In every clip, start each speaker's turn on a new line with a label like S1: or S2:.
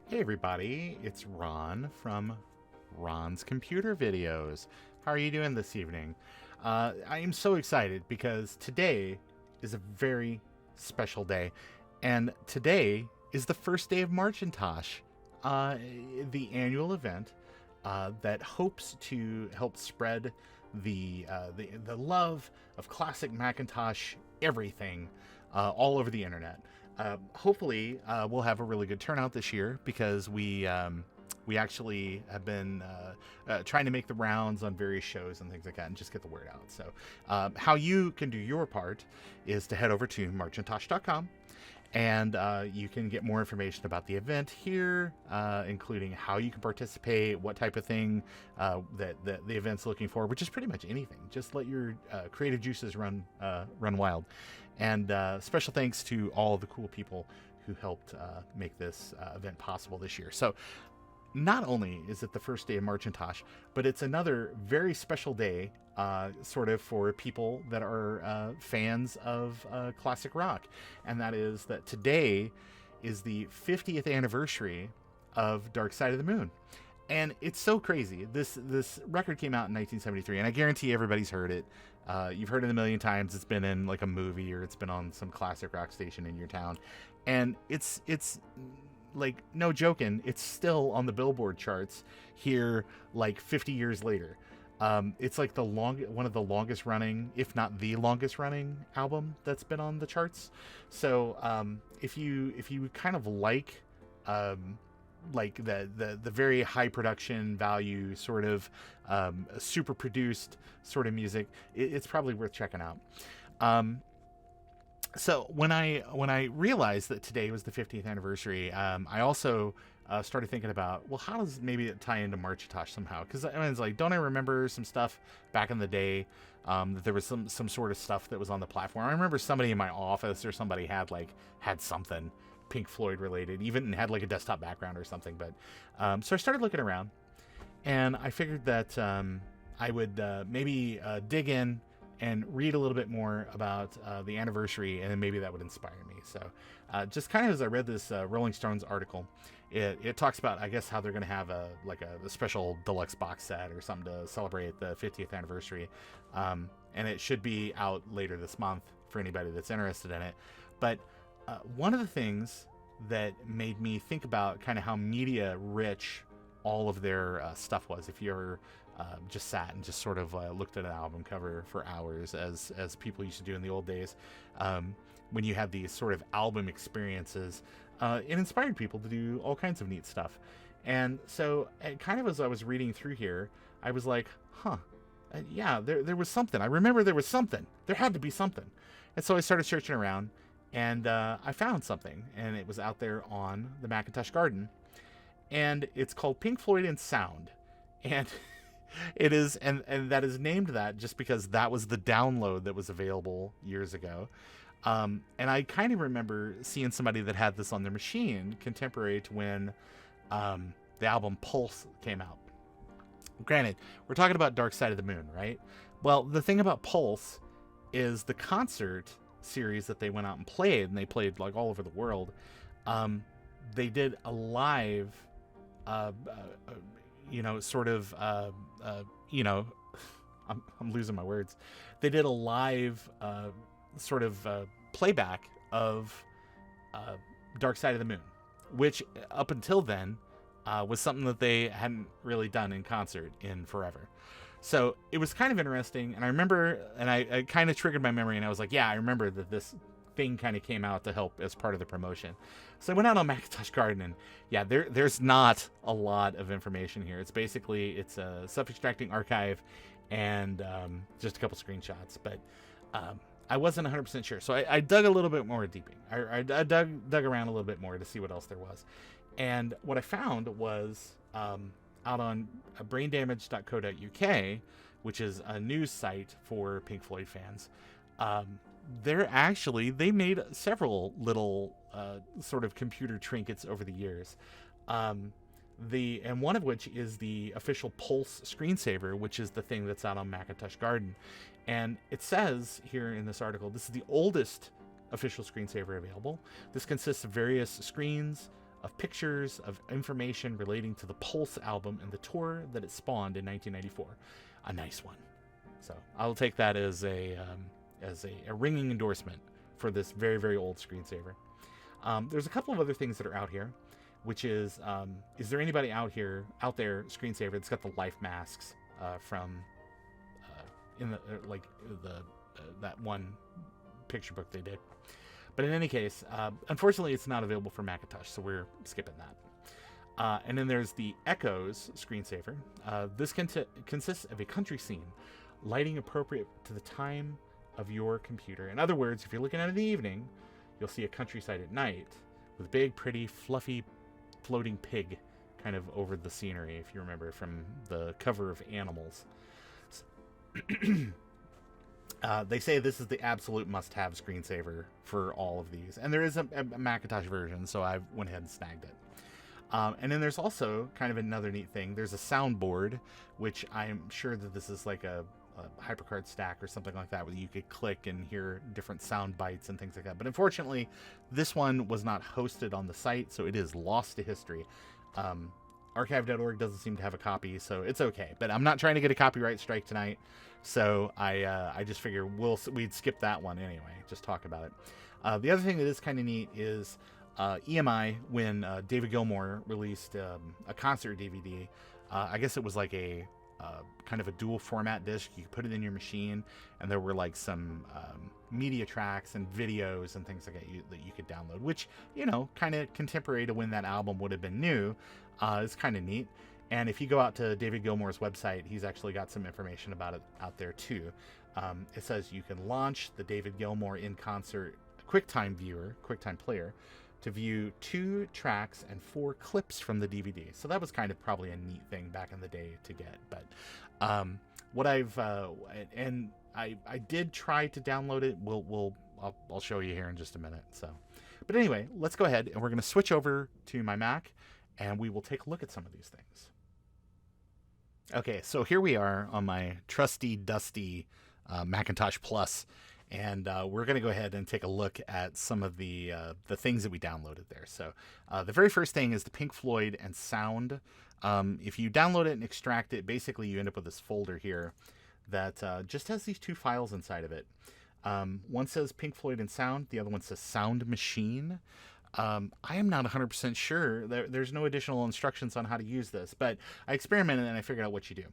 S1: Hey everybody, it's Ron from Ron's Computer Videos. How are you doing this evening? I am so excited because today is a very special day, and today is the first day of MARCHintosh, the annual event that hopes to help spread the love of classic Macintosh everything all over the internet. Hopefully, we'll have a really good turnout this year because we actually have been trying to make the rounds on various shows and things like that and just get the word out. So how you can do your part is to head over to MARCHintosh.com, and you can get more information about the event here, including how you can participate, what type of thing that the event's looking for, which is pretty much anything. Just let your creative juices run wild. And special thanks to all the cool people who helped make this event possible this year. So not only is it the first day of MARCHintosh, but it's another very special day sort of for people that are fans of classic rock. And that is that today is the 50th anniversary of Dark Side of the Moon. And it's so crazy. This record came out in 1973, and I guarantee everybody's heard it. You've heard it a million times. It's been in like a movie, or it's been on some classic rock station in your town. And it's like, no joking, it's still on the Billboard charts here like 50 years later. It's like one of the longest running, if not the longest running album that's been on the charts. So if you kind of like the very high production value sort of super produced sort of music, it's probably worth checking out. So when I realized that today was the 50th anniversary, I also started thinking about, well, how does maybe it tie into MARCHintosh somehow? Because I mean, it's like, don't I remember some stuff back in the day that there was some sort of stuff that was on the platform? I remember somebody in my office or somebody had something Pink Floyd related, even had like a desktop background or something. But so I started looking around, and I figured that I would maybe dig in and read a little bit more about the anniversary, and then maybe that would inspire me. So just kind of as I read this Rolling Stones article, it talks about, I guess, how they're going to have a special deluxe box set or something to celebrate the 50th anniversary, and it should be out later this month for anybody that's interested in it. But one of the things that made me think about kind of how media rich all of their stuff was, if you ever just sat and just sort of looked at an album cover for hours, as people used to do in the old days, when you had these sort of album experiences, it inspired people to do all kinds of neat stuff. And so kind of as I was reading through here, I was like, yeah, there was something. I remember there was something. There had to be something. And so I started searching around, and I found something, and it was out there on the Macintosh Garden, and it's called Pink Floyd and Sound. And it is, and that is named that just because that was the download that was available years ago. And I kind of remember seeing somebody that had this on their machine contemporary to when the album Pulse came out. Granted, we're talking about Dark Side of the Moon, right? Well, the thing about Pulse is the concert series that they went out and played, and they played like all over the world. They did a live sort of I'm losing my words. They did a live sort of playback of Dark Side of the Moon, which up until then was something that they hadn't really done in concert in forever. So it was kind of interesting, and I remember, and I kind of triggered my memory, and I was like, yeah, I remember that this thing kind of came out to help as part of the promotion. So I went out on Macintosh Garden, and yeah, there's not a lot of information here. It's a self-extracting archive and just a couple screenshots, but I wasn't 100% sure. So I dug a little bit more deeping. I dug around a little bit more to see what else there was. And what I found was out on braindamage.co.uk, which is a news site for Pink Floyd fans. They made several little sort of computer trinkets over the years. And one of which is the official Pulse screensaver, which is the thing that's out on Macintosh Garden. And it says here in this article, this is the oldest official screensaver available. This consists of various screens of pictures of information relating to the Pulse album and the tour that it spawned in 1994. A nice one. So I'll take that as a ringing endorsement for this very, very old screensaver. There's a couple of other things that are out here, which is there anybody out there screensaver that's got the life masks from in the that one picture book they did? But in any case, unfortunately, it's not available for Macintosh, so we're skipping that. And then there's the Echoes screensaver. This consists of a country scene, lighting appropriate to the time of your computer. In other words, if you're looking at it in the evening, you'll see a countryside at night with a big, pretty, fluffy, floating pig kind of over the scenery, if you remember from the cover of Animals. They say this is the absolute must-have screensaver for all of these. And there is a Macintosh version, so I went ahead and snagged it. And then there's also kind of another neat thing. There's a soundboard, which I'm sure that this is like a HyperCard stack or something like that, where you could click and hear different sound bites and things like that. But unfortunately, this one was not hosted on the site, so it is lost to history. Archive.org doesn't seem to have a copy, so it's okay. But I'm not trying to get a copyright strike tonight, so I just figure we'd skip that one anyway, just talk about it. The other thing that is kind of neat is EMI, when David Gilmour released a concert DVD, I guess it was like a kind of a dual format disc. You could put it in your machine, and there were like some media tracks and videos and things like that you could download, which, you know, kind of contemporary to when that album would have been new. It's kind of neat. And if you go out to David Gilmour's website, he's actually got some information about it out there too. It says you can launch the David Gilmour in concert QuickTime player, to view 2 tracks and 4 clips from the DVD. So that was kind of probably a neat thing back in the day to get. But what I did try to download it. I'll show you here in just a minute. So, but anyway, let's go ahead and we're going to switch over to my Mac, and we will take a look at some of these things. Okay, so here we are on my trusty, dusty Macintosh Plus. And we're going to go ahead and take a look at some of the things that we downloaded there. So the very first thing is the Pink Floyd and Sound. If you download it and extract it, basically you end up with this folder here that just has these 2 files inside of it. One says Pink Floyd and Sound. The other one says Sound Machine. I am not 100% sure. There's no additional instructions on how to use this, but I experimented and I figured out what you do.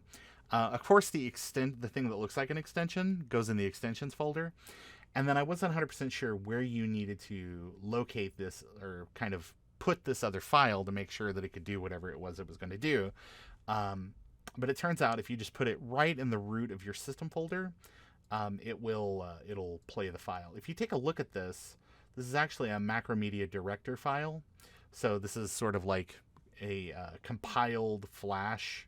S1: Of course, the thing that looks like an extension goes in the extensions folder. And then I wasn't 100% sure where you needed to locate this or kind of put this other file to make sure that it could do whatever it was going to do. But it turns out if you just put it right in the root of your system folder, it'll play the file. If you take a look at this is actually a Macromedia Director file. So this is sort of like a compiled Flash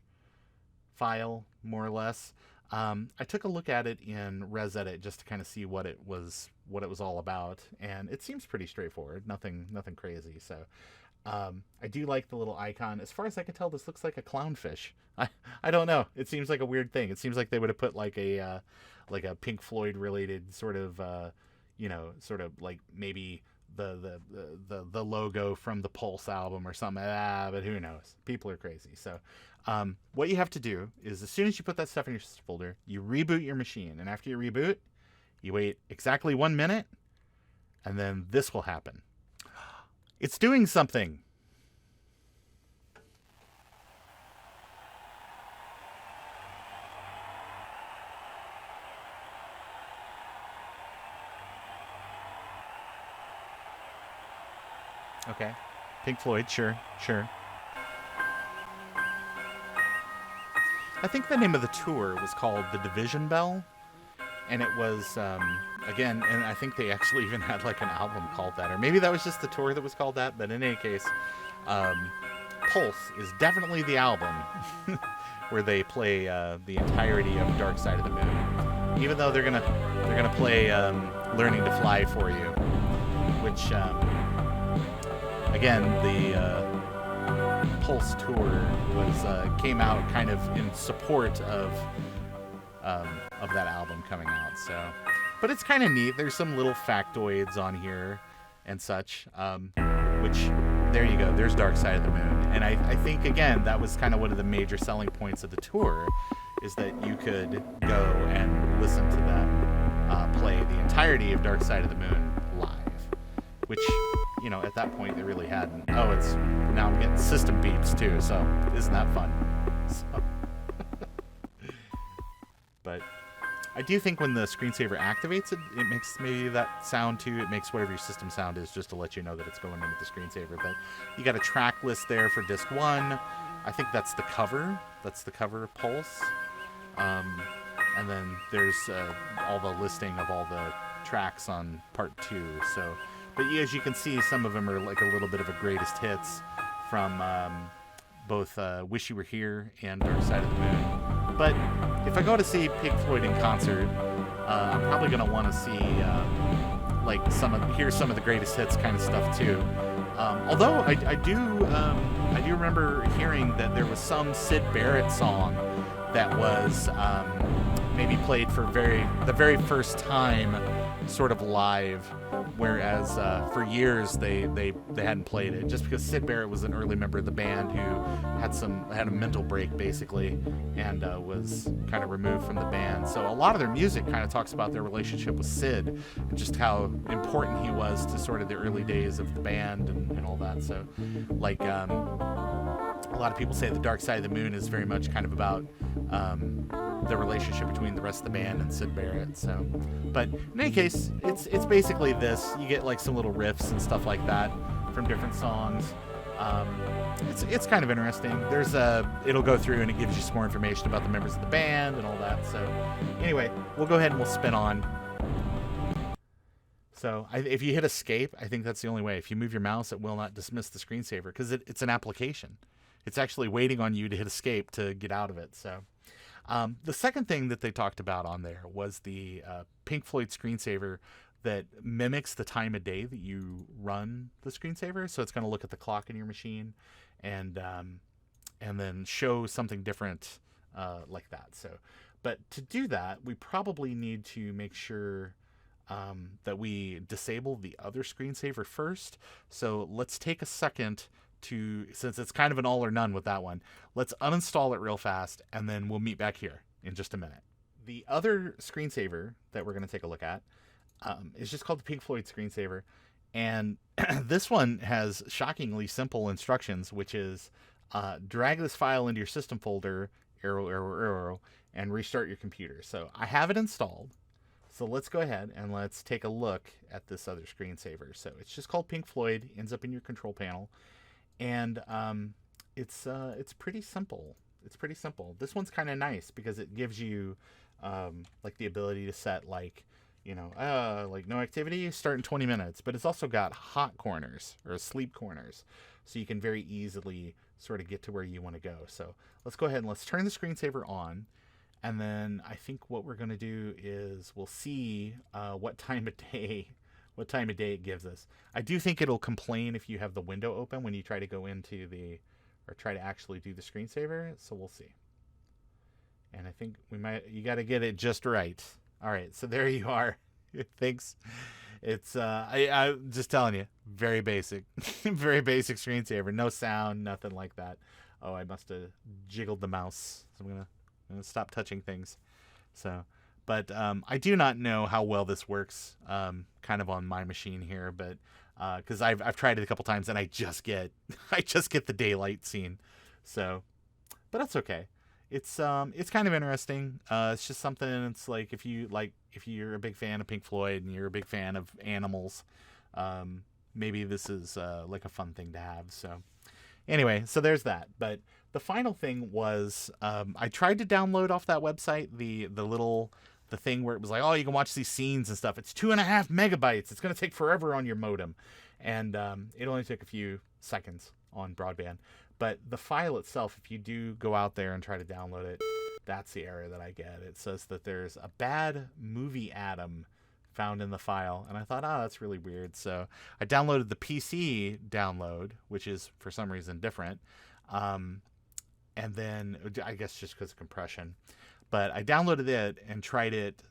S1: file, more or less. I took a look at it in ResEdit just to kind of see what it was all about, and it seems pretty straightforward. Nothing crazy. So I do like the little icon. As far as I can tell, this looks like a clownfish. I don't know. It seems like a weird thing. It seems like they would have put like a Pink Floyd related sort of like maybe the logo from the Pulse album or something. But who knows? People are crazy. So what you have to do is, as soon as you put that stuff in your system folder, you reboot your machine. And after you reboot, you wait exactly 1 minute, and then this will happen. It's doing something. Okay. Pink Floyd, sure. I think the name of the tour was called The Division Bell, and it was, again, and I think they actually even had like an album called that, or maybe that was just the tour that was called that, but in any case, Pulse is definitely the album where they play the entirety of Dark Side of the Moon, even though they're gonna play Learning to Fly for you, which, again, the Pulse tour came out kind of in support of that album coming out. So, but it's kind of neat. There's some little factoids on here and such, which there you go. There's Dark Side of the Moon. And I think, again, that was kind of one of the major selling points of the tour, is that you could go and listen to them play the entirety of Dark Side of the Moon live, which, you know, at that point they really hadn't. Oh, it's now I'm getting system beeps too, so isn't that fun? So. But I do think when the screensaver activates it, it makes maybe that sound too. It makes whatever your system sound is just to let you know that it's going into the screensaver. But you got a track list there for disc 1. I think that's the cover. That's the cover of Pulse. And then there's all the listing of all the tracks on part 2. So, but as you can see, some of them are like a little bit of a greatest hits from both Wish You Were Here and Dark Side of the Moon. But if I go to see Pink Floyd in concert, I'm probably going to want to see like hear some of the greatest hits kind of stuff too. Although I do remember hearing that there was some Syd Barrett song that was maybe played for the very first time, sort of live, whereas for years they hadn't played it, just because Syd Barrett was an early member of the band who had a mental break basically, and was kind of removed from the band. So a lot of their music kind of talks about their relationship with Syd and just how important he was to sort of the early days of the band and all that. So like a lot of people say the Dark Side of the Moon is very much kind of about the relationship between the rest of the band and Syd Barrett. So, but in any case, it's basically this. You get like some little riffs and stuff like that from different songs. It's kind of interesting. It'll go through and it gives you some more information about the members of the band and all that. So, anyway, we'll go ahead and we'll spin on. So, if you hit escape, I think that's the only way. If you move your mouse, it will not dismiss the screensaver because it's an application. It's actually waiting on you to hit escape to get out of it. So, the second thing that they talked about on there was the Pink Floyd screensaver that mimics the time of day that you run the screensaver. So it's going to look at the clock in your machine and then show something different like that. So, but to do that, we probably need to make sure that we disable the other screensaver first. So let's take a second since it's kind of an all or none with that one, let's uninstall it real fast and then we'll meet back here in just a minute. The other screensaver that we're going to take a look at is just called the Pink Floyd screensaver. And this one has shockingly simple instructions, which is drag this file into your system folder, arrow, and restart your computer. So I have it installed. So let's go ahead and let's take a look at this other screensaver. So it's just called Pink Floyd, ends up in your control panel. And it's pretty simple. It's pretty simple. This one's kind of nice because it gives you like the ability to set like no activity, start in 20 minutes. But it's also got hot corners or sleep corners, so you can very easily sort of get to where you want to go. So let's go ahead and let's turn the screensaver on. And then I think what we're going to do is we'll see what time of day it gives us. I do think it'll complain if you have the window open when you try to go into or try to actually do the screensaver. So we'll see. And I think you got to get it just right. All right. So there you are. Thanks. It's, I'm just telling you, very basic, very basic screensaver. No sound, nothing like that. Oh, I must have jiggled the mouse. So I'm going to stop touching things. So, but I do not know how well this works kind of on my machine here, but because I've tried it a couple times and I just get the daylight scene. So, but that's okay. It's kind of interesting. It's just something. It's like if you're a big fan of Pink Floyd and you're a big fan of animals, maybe this is like a fun thing to have. So anyway, so there's that. But the final thing was I tried to download off that website the thing where it was like, oh, you can watch these scenes and stuff. It's 2.5 megabytes. It's going to take forever on your modem. And it only took a few seconds on broadband. But the file itself, if you do go out there and try to download it, that's the error that I get. It says that there's a bad movie atom found in the file. And I thought, that's really weird. So I downloaded the PC download, which is for some reason different. And then I guess just because of compression. But I downloaded it and tried it,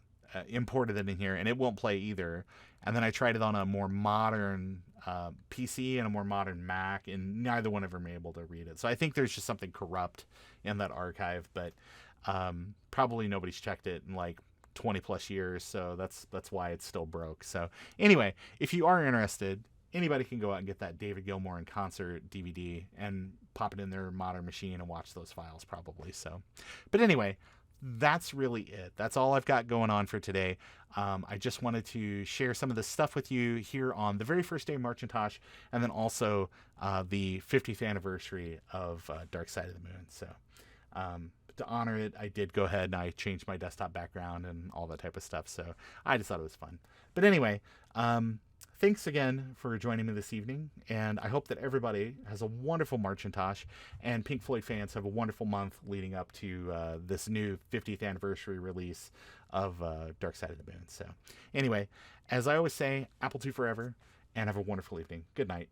S1: imported it in here, and it won't play either. And then I tried it on a more modern PC and a more modern Mac, and neither one of them are able to read it. So I think there's just something corrupt in that archive, but probably nobody's checked it in like 20 plus years, so that's why it's still broke. So anyway, if you are interested, anybody can go out and get that David Gilmour in concert DVD and pop it in their modern machine and watch those files probably. So, but anyway, that's really it. That's all I've got going on for today. I just wanted to share some of this stuff with you here on the very first day of MARCHintosh, and then also the 50th anniversary of Dark Side of the Moon. So to honor it, I did go ahead and I changed my desktop background and all that type of stuff. So I just thought it was fun. But anyway, thanks again for joining me this evening, and I hope that everybody has a wonderful MARCHintosh, and Pink Floyd fans have a wonderful month leading up to this new 50th anniversary release of Dark Side of the Moon. So anyway, as I always say, Apple II forever, and have a wonderful evening. Good night.